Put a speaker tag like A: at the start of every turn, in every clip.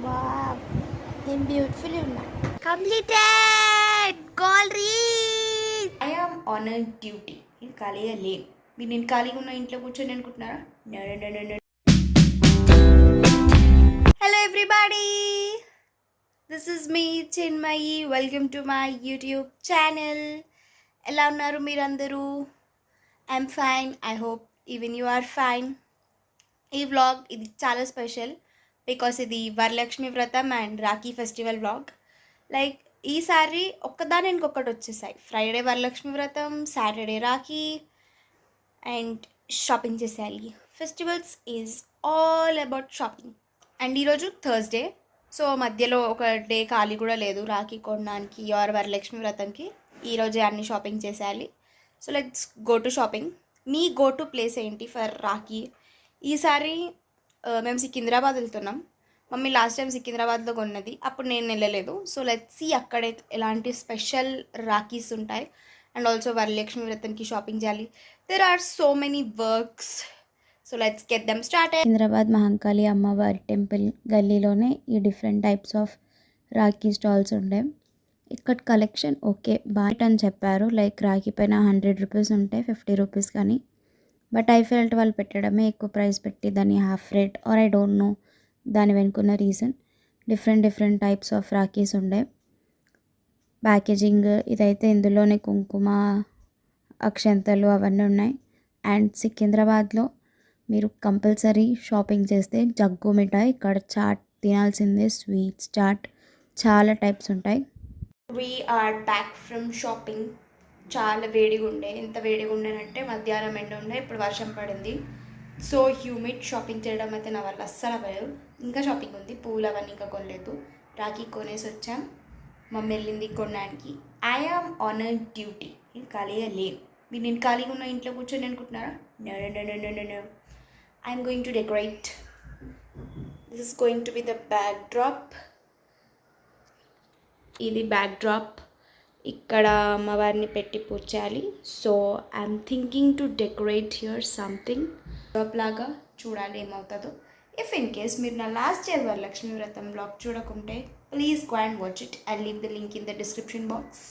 A: Wow ఏం beautiful ఉన్నాయి. Completed goal reach. I am on a duty. ఇది ఖాళీగా లేదు. మీరు నేను ఖాళీగా ఉన్న ఇంట్లో కూర్చొని అనుకుంటున్నారా? Hello everybody, this is me Chinmayi. Welcome to my YouTube channel. ఎలా ఉన్నారు మీరందరూ? I'm fine. I hope even you are fine. ఈ వ్లాగ్ ఇది చాలా స్పెషల్ బికాస్ ఇది Varalakshmi Vratam and Rakhi festival vlog. Like ఈసారి ఒక్కదాని ఇంకొకటి వచ్చేసాయి. Friday Varalakshmi Vratam, Saturday Rakhi and shopping చేసేయాలి. Festivals is all about shopping. And ఈరోజు థర్స్డే, సో మధ్యలో ఒక డే ఖాళీ కూడా లేదు రాఖీ కొనడానికి ఆర్ వరలక్ష్మి వ్రతంకి. ఈరోజే అన్ని షాపింగ్ చేసేయాలి. So let's go to shopping. Me go to place ఏంటి ఫర్ రాఖీ? ఈసారి మేము సికింద్రాబాద్ వెళ్తున్నాం. మమ్మీ లాస్ట్ టైం సికింద్రాబాద్లో కొన్నది, అప్పుడు నేను వెళ్ళలేదు. సో లెట్స్ సీ అక్కడే ఎలాంటి స్పెషల్ రాఖీస్ ఉంటాయి. అండ్ ఆల్సో వరలక్ష్మి వ్రతంకి షాపింగ్ చేయాలి. There are so many works. So let's get them started.
B: Secunderabad Mahankali అమ్మవారి టెంపుల్ గల్లీలోనే ఈ different types of rakhi stalls ఉండే. ఇక్కడ కలెక్షన్ ఓకే బాగా అని చెప్పారు. లైక్ రాఖీ పైన 100 రూపీస్ ఉంటాయి, 50 రూపీస్ కానీ. బట్ ఐ ఫెల్ట్ వాళ్ళు పెట్టడమే ఎక్కువ ప్రైస్ పెట్టి దాన్ని half rate or I don't know దాని వెనుకున్న reason. Different types of rakhis ఉండే. ప్యాకేజింగ్ ఇదైతే ఇందులోనే కుంకుమ, అక్షంతలు అవన్నీ ఉన్నాయి. అండ్ సికింద్రాబాద్లో మీరు కంపల్సరీ షాపింగ్ చేస్తే జగ్గు మిఠాయి, ఇక్కడ చాట్ తినాల్సిందే, స్వీట్స్ చాట్ చాలా టైప్స్ ఉంటాయి.
A: We are back from shopping. చాలా వేడిగా ఉండే. ఎంత వేడిగా ఉండేనంటే మధ్యాహ్నం ఎండ ఉండే, ఇప్పుడు వర్షం పడింది. So humid. షాపింగ్ చేయడం అయితే నా వల్ల అస్సలు అవ్వలేదు. ఇంకా షాపింగ్ ఉంది, పూలు అవన్నీ ఇంకా కొనలేదు. రాఖీ కొనేసి వచ్చాం, మమ్మీ వెళ్ళింది కొనడానికి. I am on a duty. ఇది ఖాళీగా లేదు. మీరు నేను ఖాళీగా ఉన్న ఇంట్లో కూర్చొని అనుకుంటున్నారా? I'm going to decorate. This is going to be the back drop. ఇది బ్యాక్ డ్రాప్. ఇక్కడ అమ్మవారిని పెట్టి పూజ చేయాలి. So I'm thinking to decorate hear something drop లాగా. చూడాలి ఏమవుతుందో. ఇఫ్ ఇన్ కేస్ మీరు నా last year Varalakshmi Vratam blog చూడకుంటే please go and watch it. I leave the link in the description box.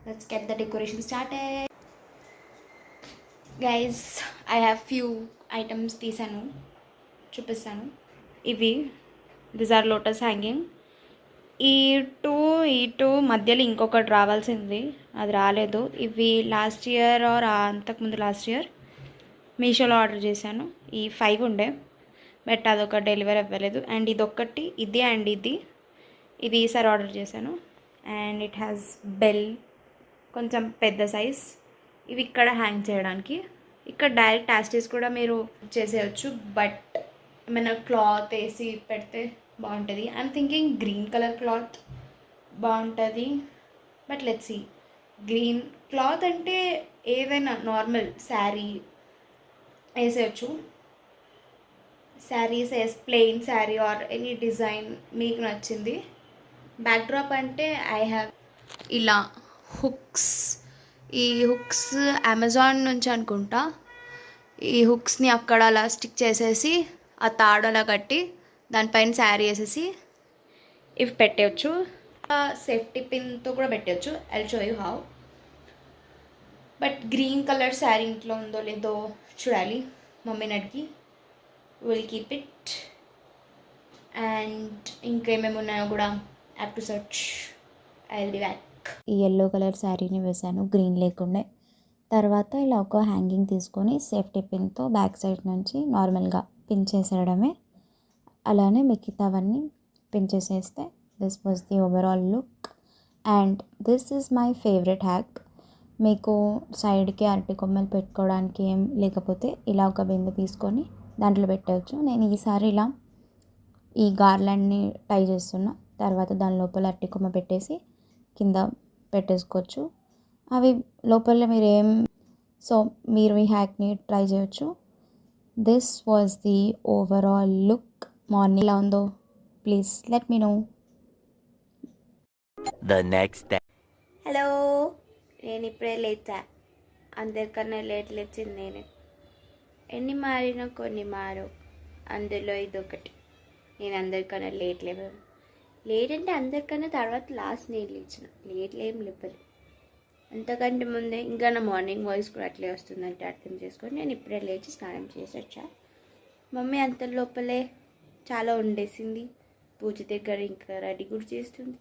A: Let's get the decoration started. Guys, I have few items తీసాను, చూపిస్తాను. ఇవి this are lotus hanging. ఈ two మధ్యలో ఇంకొకటి రావాల్సింది, అది రాలేదు. ఇవి లాస్ట్ ఇయర్ ఆర్ అంతకుముందు లాస్ట్ ఇయర్ మీషోలో ఆర్డర్ చేశాను. ఈ 5 ఉండే, బట్ అదొక డెలివరీ అవ్వలేదు. అండ్ ఇదొక్కటి, ఇది అండ్ ఇది ఈసారి ఆర్డర్ చేశాను. అండ్ ఇట్ హ్యాస్ బెల్, కొంచెం పెద్ద సైజ్. ఇవి ఇక్కడ హ్యాంగ్ చేయడానికి. ఇక్కడ డైరెక్ట్ యాస్టీస్ కూడా మీరు చేసేయచ్చు, బట్ ఏమైనా క్లాత్ వేసి పెడితే బాగుంటుంది. I'm thinking green colour cloth బాగుంటుంది, but let's see. Green cloth అంటే ఏదైనా నార్మల్ శారీ వేసేయచ్చు. Saris plain sari or any design మీకు నచ్చింది. బ్యాక్ డ్రాప్ అంటే ఐ హ్యావ్ ఇలా హుక్స్. ఈ హుక్స్ అమెజాన్ నుంచి అనుకుంటా. ఈ హుక్స్ని అక్కడ అలా స్టిక్ చేసేసి ఆ తాడు అలా కట్టి దానిపైన శారీ వేసేసి ఇవి పెట్టవచ్చు. సేఫ్టీ పిన్తో కూడా పెట్టవచ్చు. I show you how. But green colour sari ఇంట్లో ఉందో లేదో చూడాలి, మమ్మీని అడిగి. Will keep it. అండ్ ఇంకేమేమి ఉన్నాయో కూడా have to search. I will be back.
B: ఈ ఎల్లో కలర్ శారీని వేసాను, గ్రీన్ లేకుండే. తర్వాత ఇలా ఒక హ్యాంగింగ్ తీసుకొని సేఫ్టీ పిన్తో బ్యాక్ సైడ్ నుంచి నార్మల్గా పిన్ చేసేయడమే. అలానే మిగతావన్నీ పిన్ చేసేస్తే this was the overall look. And this is my favourite hack. మీకు సైడ్కి అరటి కొమ్మలు పెట్టుకోవడానికి ఏం లేకపోతే ఇలా ఒక బిందె తీసుకొని దాంట్లో పెట్టవచ్చు. నేను ఈసారి ఇలా ఈ గార్లాండ్ని టై చేస్తున్నా. తర్వాత దాని లోపల అరటి కొమ్మ పెట్టేసి కింద పెట్టేసుకోవచ్చు. అవి లోపల మీరు ఈ హ్యాక్ని ట్రై చేయొచ్చు. This was the overall look. Morning ఎలా ఉందో please let me know.
C: The next day.
A: Hello, నేను ఇప్పుడే లేచా. అందరికన్నా లేట్ లేచింది నేనే. ఎన్ని మారినా కొన్ని మారు, అందులో ఇదొకటి. నేను అందరికన్నా లేట్ లేవాను. లేట్ అంటే అందరికన్నా తర్వాత లాస్ట్ నేను లేచిన. లేట్లు ఏం లేపదు. అంతకంటే ముందే ఇంకా నా మార్నింగ్ వాయిస్ కూడా అట్లే వస్తుందంటే అర్థం చేసుకొని నేను ఇప్పుడే లేచి స్నానం చేసి వచ్చా. మమ్మీ అంత లోపలే చాలా వండేసింది. పూజ దగ్గర ఇంకా రెడీ కూడా చేస్తుంది.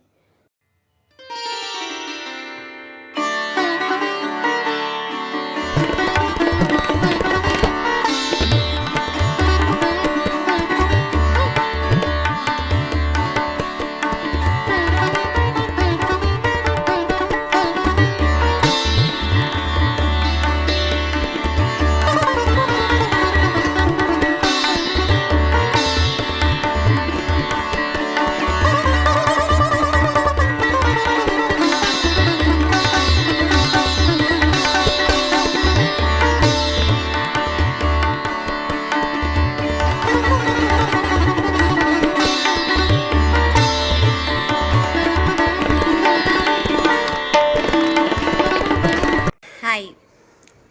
A: హాయ్,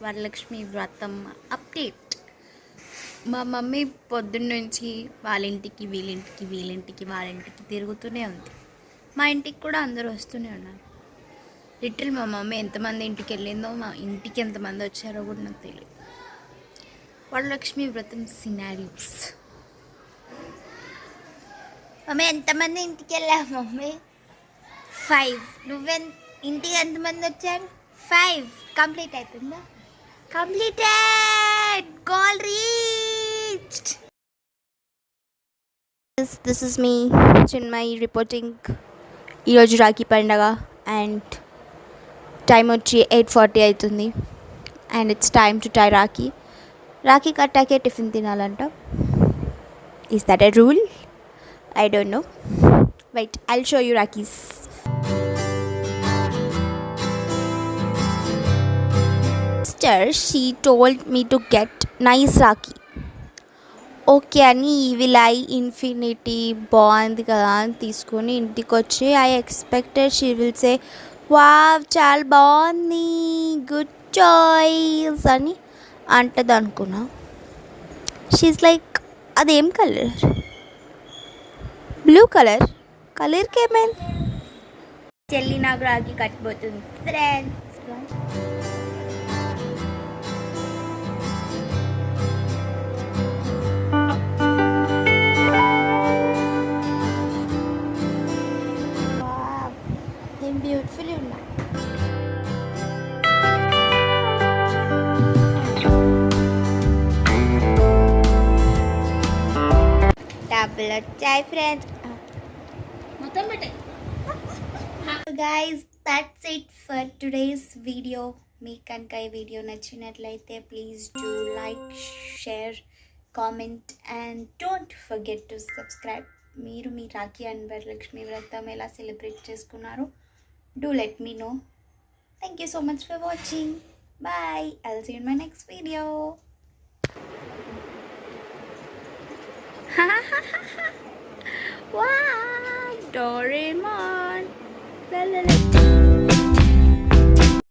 A: వరలక్ష్మి వ్రతం అప్డేట్. మా మమ్మీ పొద్దున్నుంచి వాళ్ళింటికి వాళ్ళింటికి తిరుగుతూనే ఉంది. మా ఇంటికి కూడా అందరూ వస్తూనే ఉన్నారు. లిటరల్ మా మమ్మీ ఎంతమంది ఇంటికి వెళ్ళిందో, మా ఇంటికి ఎంతమంది వచ్చారో కూడా నాకు తెలియదు. వరలక్ష్మి వ్రతం సినారియోస్. మమ్మీ ఎంతమంది ఇంటికి వెళ్ళావు? మమ్మీ 5. ఇంటికి ఎంతమంది వచ్చారు? 5. కంప్లీట్ అయిపోయిందా? Completed. Goal reached. This is me Chinmayi reporting. ఈరోజు రాఖీ పండగ అండ్ టైం వచ్చి 8:40 అవుతుంది. And it's time to tie Rakhi. Rakhi కట్టాకే టిఫిన్ తినాలంట. Is that a rule? I don't know. Wait, I'll show you Rakis. Sister, she told me to get nice Rakhi. Okay అని evil infinity బాగుంది కదా అని తీసుకొని ఇంటికి వచ్చి I expected she will say wow చాలా బాగుంది, గుడ్ చాయిస్ అని అంటది అనుకున్నా. షీఈస్ లైక్ అదేం కలర్? బ్లూ కలర్కి ఏమైంది? చెల్లి నాకు రాఖీ కట్టిపోతుంది ఫ్రెండ్స్. ఏం బ్యూటిఫుల్ ఉన్నా. డబ్బులు వచ్చాయి friends. Guys, that's it for today's video. మీకు కనుక ఈ వీడియో నచ్చినట్లయితే please do like, share, comment and don't forget to subscribe. మీరు మీ రాఖీ అండ్ వరలక్ష్మి వ్రతం ఎలా సెలబ్రేట్ చేసుకున్నారో do let me know. Thank you so much for watching. Bye. I'll see you in my next video. Wow, Doraemon. La la la.